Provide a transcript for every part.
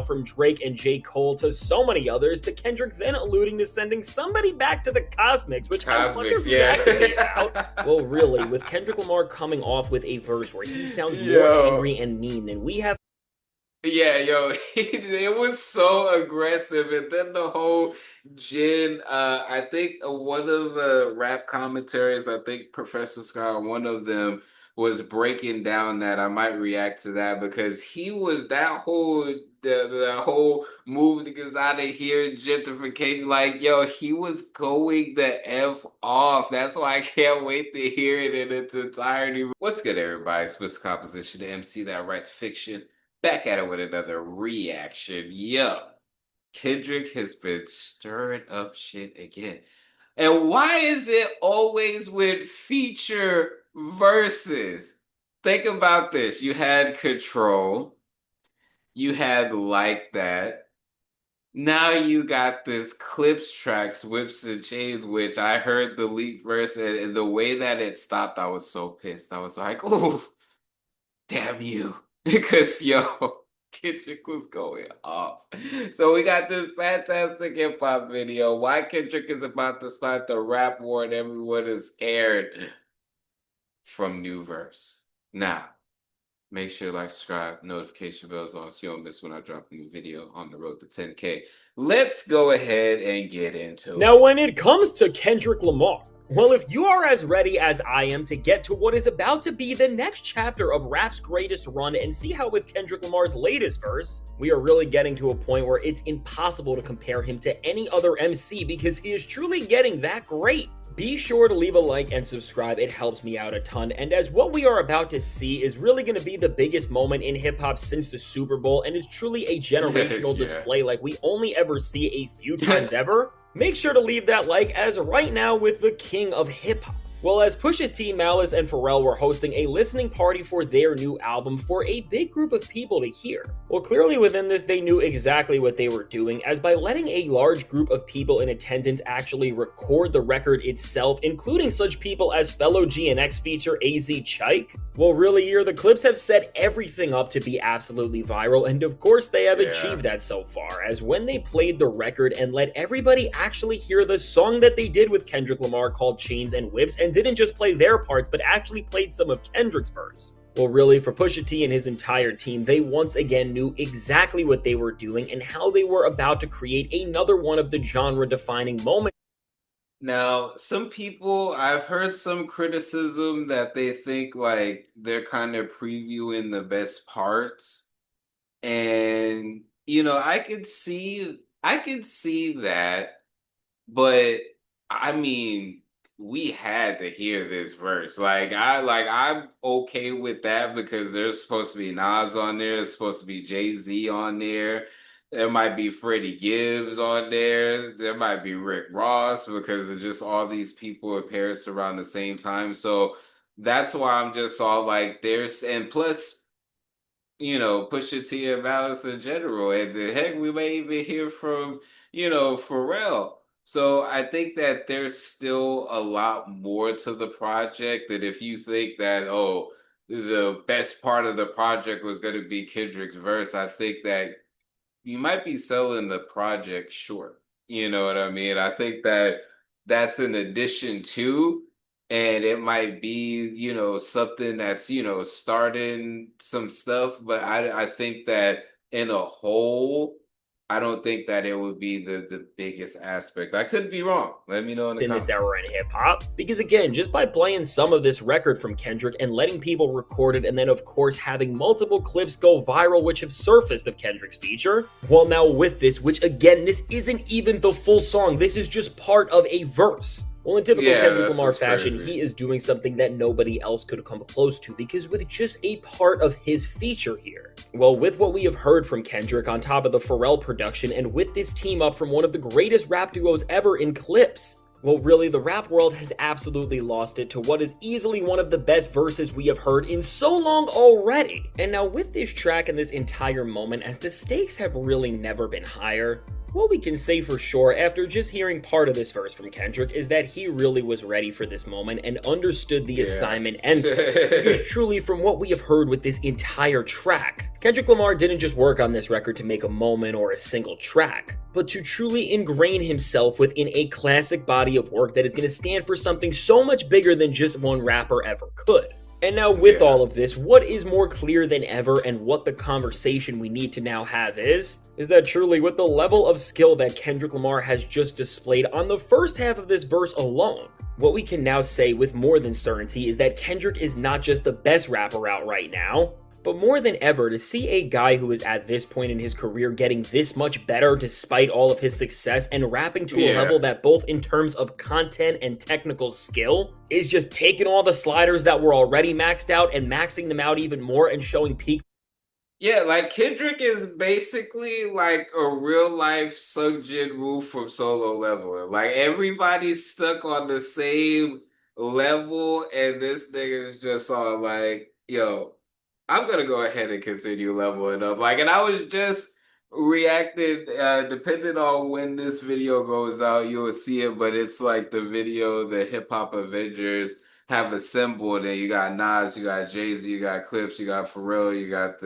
from Drake and J. Cole to so many others, to Kendrick then alluding to sending somebody back to the Cosmics, which I wonder who that could be about. Well, really, with Kendrick Lamar coming off with a verse where he sounds more angry and mean than we have. Yeah, yo, it was so aggressive, and then the whole I think one of the rap commentaries, I think Professor Scott, one of them was breaking down that. I might react to that because he was that whole move to get out of here, gentrification, like yo, he was going the F off. That's why I can't wait to hear it in its entirety. What's good, everybody? It's Mr. Composition, the MC that writes fiction. Back at it with another reaction. Yo, Kendrick has been stirring up shit again. And why is it always with feature verses? Think about this. You had Control. You had Like That. Now you got this Clips tracks, Whips and Chains, which I heard the leaked verse, and the way that it stopped, I was so pissed. I was like, oh, damn you. Because yo, Kendrick was going off. So we got this fantastic hip hop video. Why Kendrick is about to start the rap war and everyone is scared from new verse. Now, make sure to like, subscribe, notification bells on so you don't miss when I drop a new video on the road to 10K. Let's go ahead and get into it. Now, when it comes to Kendrick Lamar, well, if you are as ready as I am to get to what is about to be the next chapter of rap's greatest run and see how with Kendrick Lamar's latest verse, we are really getting to a point where it's impossible to compare him to any other MC because he is truly getting that great. Be sure to leave a like and subscribe, it helps me out a ton, and as what we are about to see is really going to be the biggest moment in hip-hop since the Super Bowl, and it's truly a generational display like we only ever see a few times ever, make sure to leave that like as right now with the king of hip-hop. Well, as Pusha T, Malice, and Pharrell were hosting a listening party for their new album for a big group of people to hear. Well, clearly within this, they knew exactly what they were doing, as by letting a large group of people in attendance actually record the record itself, including such people as fellow GNX feature AZ Chike. Well, really here, the clips have set everything up to be absolutely viral, and of course they have achieved that so far, as when they played the record and let everybody actually hear the song that they did with Kendrick Lamar called Chains and Whips, and didn't just play their parts, but actually played some of Kendrick's verse. Well, really, for Pusha T and his entire team, they once again knew exactly what they were doing and how they were about to create another one of the genre-defining moments. Now, some people, I've heard some criticism that they think like they're kind of previewing the best parts. And, you know, I could see that, but I mean, we had to hear this verse. I'm okay with that because there's supposed to be Nas on there, there's supposed to be Jay-Z on there. There might be Freddie Gibbs on there. There might be Rick Ross because of just all these people in Paris around the same time. So that's why I'm just all like, and plus, you know, Pusha T and Malice in general. And the heck, we may even hear from, you know, Pharrell. So I think that there's still a lot more to the project. That if you think that, oh, the best part of the project was going to be Kendrick's verse, I think that you might be selling the project short. You know what I mean? I think that that's an addition to, and it might be, you know, something that's, you know, starting some stuff. But I think that in a whole, I don't think that it would be the biggest aspect. I could be wrong. Let me know in the comments. This era in hip-hop, because again, just by playing some of this record from Kendrick and letting people record it, and then of course having multiple clips go viral which have surfaced of Kendrick's feature, well, now with this, which again, this isn't even the full song, this is just part of a verse. Well, in typical Kendrick Lamar fashion, he is doing something that nobody else could come close to, because with just a part of his feature here. Well, with what we have heard from Kendrick on top of the Pharrell production, and with this team up from one of the greatest rap duos ever in Clips, well, really, the rap world has absolutely lost it to what is easily one of the best verses we have heard in so long already. And now with this track and this entire moment, as the stakes have really never been higher, What we can say for sure after just hearing part of this verse from Kendrick is that he really was ready for this moment and understood the assignment and some. Because truly, from what we have heard with this entire track, Kendrick Lamar didn't just work on this record to make a moment or a single track, but to truly ingrain himself within a classic body of work that is going to stand for something so much bigger than just one rapper ever could. And now with all of this, what is more clear than ever and what the conversation we need to now have is that truly with the level of skill that Kendrick Lamar has just displayed on the first half of this verse alone, what we can now say with more than certainty is that Kendrick is not just the best rapper out right now, but more than ever, to see a guy who is at this point in his career getting this much better despite all of his success and rapping to a level that both in terms of content and technical skill is just taking all the sliders that were already maxed out and maxing them out even more and showing peak. Yeah, like Kendrick is basically like a real life Sung Jin Woo from Solo Leveling. Like everybody's stuck on the same level, and this nigga's just on like, yo, I'm gonna go ahead and continue leveling up. Like, and I was just reacting, depending on when this video goes out, you'll see it, but it's like the video the Hip Hop Avengers have assembled, and you got Nas, you got Jay-Z, you got Clips, you got Pharrell, you got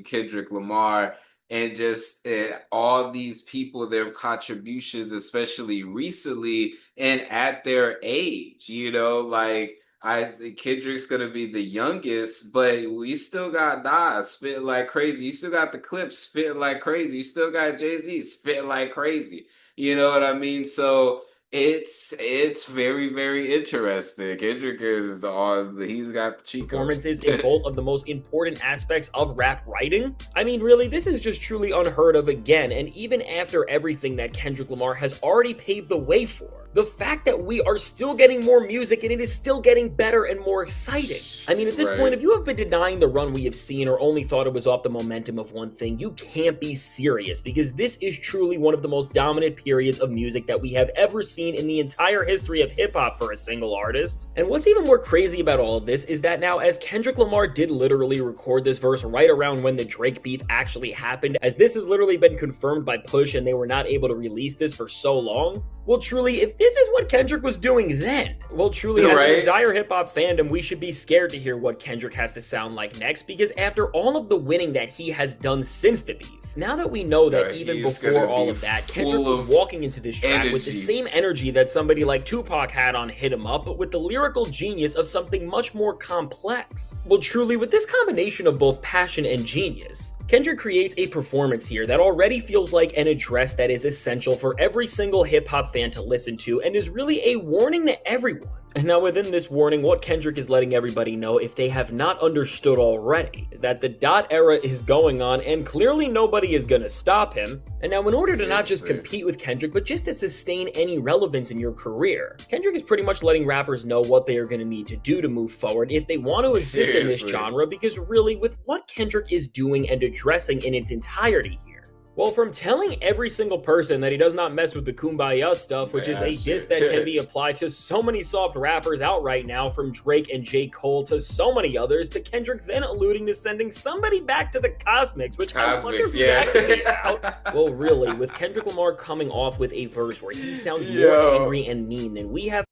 Kendrick Lamar, and just all these people, their contributions, especially recently and at their age, like I think Kendrick's gonna be the youngest, but we still got Nas spitting like crazy. You still got the Clips spitting like crazy. You still got Jay-Z spitting like crazy. You know what I mean? So it's very, very interesting. Kendrick is he's got the cheat codes. Performances in both of the most important aspects of rap writing. I mean, really, this is just truly unheard of again, and even after everything that Kendrick Lamar has already paved the way for, the fact that we are still getting more music and it is still getting better and more exciting. I mean, at this point, if you have been denying the run we have seen or only thought it was off the momentum of one thing, you can't be serious, because this is truly one of the most dominant periods of music that we have ever seen in the entire history of hip-hop for a single artist. And what's even more crazy about all of this is that now, as Kendrick Lamar did literally record this verse right around when the Drake beef actually happened, as this has literally been confirmed by Push and they were not able to release this for so long, well, truly, if this is what Kendrick was doing then, well, truly, as an entire hip-hop fandom, we should be scared to hear what Kendrick has to sound like next, because after all of the winning that he has done since the beef, now that we know that even before all of that, Kendrick was walking into this track with the same energy that somebody like Tupac had on Hit 'Em Up, but with the lyrical genius of something much more complex. Well, truly, with this combination of both passion and genius, Kendrick creates a performance here that already feels like an address that is essential for every single hip-hop fan to listen to, and is really a warning to everyone. And now within this warning, what Kendrick is letting everybody know, if they have not understood already, is that the dot era is going on and clearly nobody is gonna stop him. And now in order to not just compete with Kendrick, but just to sustain any relevance in your career, Kendrick is pretty much letting rappers know what they are gonna need to do to move forward if they want to exist in this genre, because really with what Kendrick is doing and addressing in its entirety here, well, from telling every single person that he does not mess with the Kumbaya stuff, which is a diss that can be applied to so many soft rappers out right now, from Drake and J. Cole to so many others, to Kendrick then alluding to sending somebody back to the Cosmics, which I wonder if about. Well, really, with Kendrick Lamar coming off with a verse where he sounds more angry and mean than we have.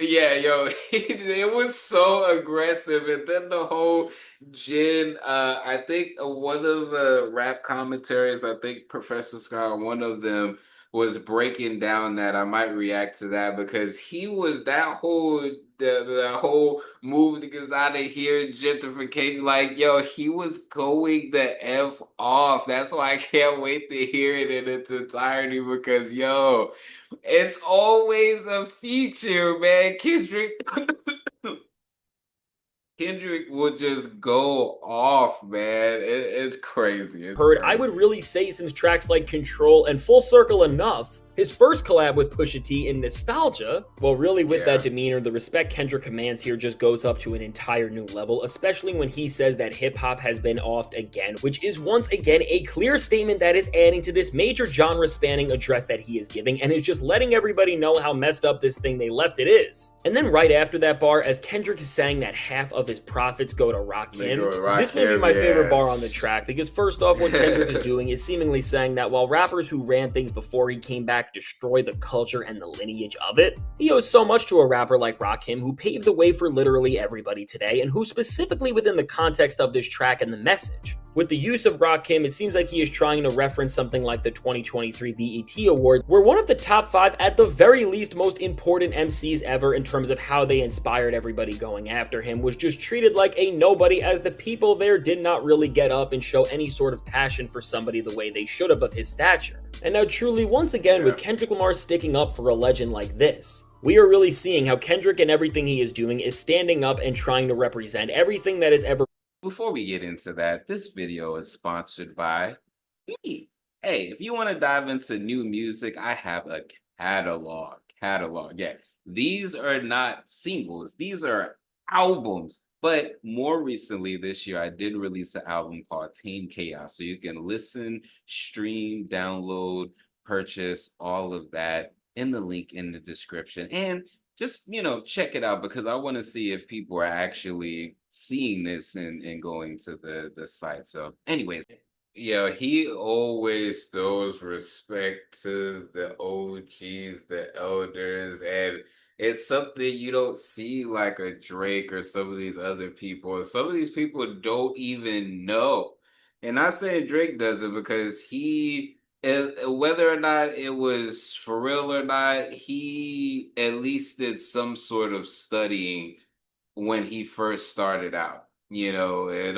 Yeah, yo, it was so aggressive, and then the whole Jin. I think one of the rap commentaries, I think Professor Scott, one of them was breaking down that. I might react to that because he was the whole move to get out of here, gentrification. Like, yo, he was going the F off. That's why I can't wait to hear it in its entirety, because yo, it's always a feature, man. Kendrick will just go off, man. It's crazy. I would really say, since tracks like Control and Full Circle Enough His first collab with Pusha T in Nostalgia, well, really with that Yeah. demeanor, the respect Kendrick commands here just goes up to an entire new level, especially when he says that hip hop has been offed again, which is once again a clear statement that is adding to this major genre spanning address that he is giving and is just letting everybody know how messed up this thing they left it is. And then right after that bar, as Kendrick is saying that half of his profits go to Rakim, this may be my favorite bar on the track because first off, what Kendrick is doing is seemingly saying that while rappers who ran things before he came back destroy the culture and the lineage of it, he owes so much to a rapper like Rakim who paved the way for literally everybody today and who specifically within the context of this track and the message. With the use of Rakim, it seems like he is trying to reference something like the 2023 BET Awards, where one of the top 5, at the very least, most important MCs ever in terms of how they inspired everybody going after him was just treated like a nobody, as the people there did not really get up and show any sort of passion for somebody the way they should have of his stature. And now truly, once again, with Kendrick Lamar sticking up for a legend like this, we are really seeing how Kendrick and everything he is doing is standing up and trying to represent everything that is ever. Before we get into that, this video is sponsored by me. Hey, if you want to dive into new music, I have a catalog. Yeah. These are not singles, these are albums. But more recently this year, I did release an album called Tame Chaos. So you can listen, stream, download, purchase, all of that in the link in the description. And just check it out because I want to see if people are actually seeing this and going to the site. So anyways, yeah, he always throws respect to the OGs, the elders, and it's something you don't see like a Drake or some of these other people. Some of these people don't even know. And not saying Drake does it because whether or not it was for real or not, he at least did some sort of studying when he first started out. It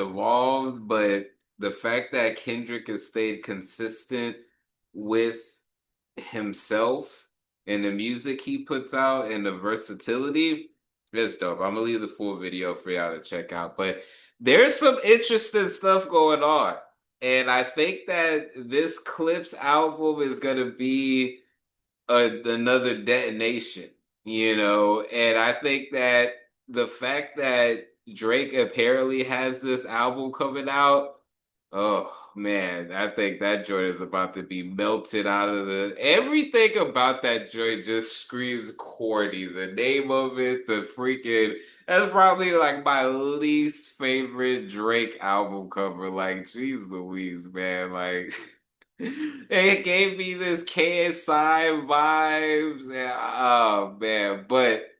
evolved, but the fact that Kendrick has stayed consistent with himself and the music he puts out and the versatility is dope. I'm gonna leave the full video for y'all to check out. But there's some interesting stuff going on. And I think that this Clips album is gonna be another detonation, and I think that the fact that Drake apparently has this album coming out, oh man, I think that joint is about to be melted out of everything about that joint just screams corny. The name of it, the freaking that's probably like my least favorite Drake album cover. Like, jeez Louise, man, like. It gave me this KSI vibes. Oh man, but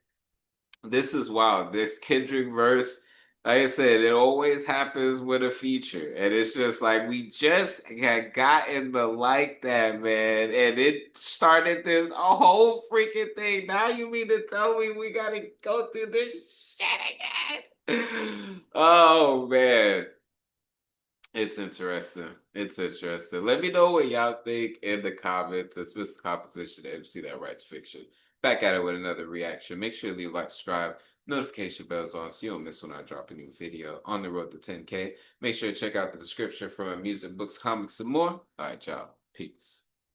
this is wild. This Kendrick verse, like I said, it always happens with a feature, and it's just like we just had gotten the like that, man, and it started this whole freaking thing. Now you mean to tell me we gotta go through this shit again? Oh man. It's interesting. It's interesting. Let me know what y'all think in the comments. It's Mr. Composition MC That Writes Fiction. Back at it with another reaction. Make sure to leave a like, subscribe, notification bells on so you don't miss when I drop a new video on the road to 10K. Make sure to check out the description for my music, books, comics, and more. All right, y'all. Peace.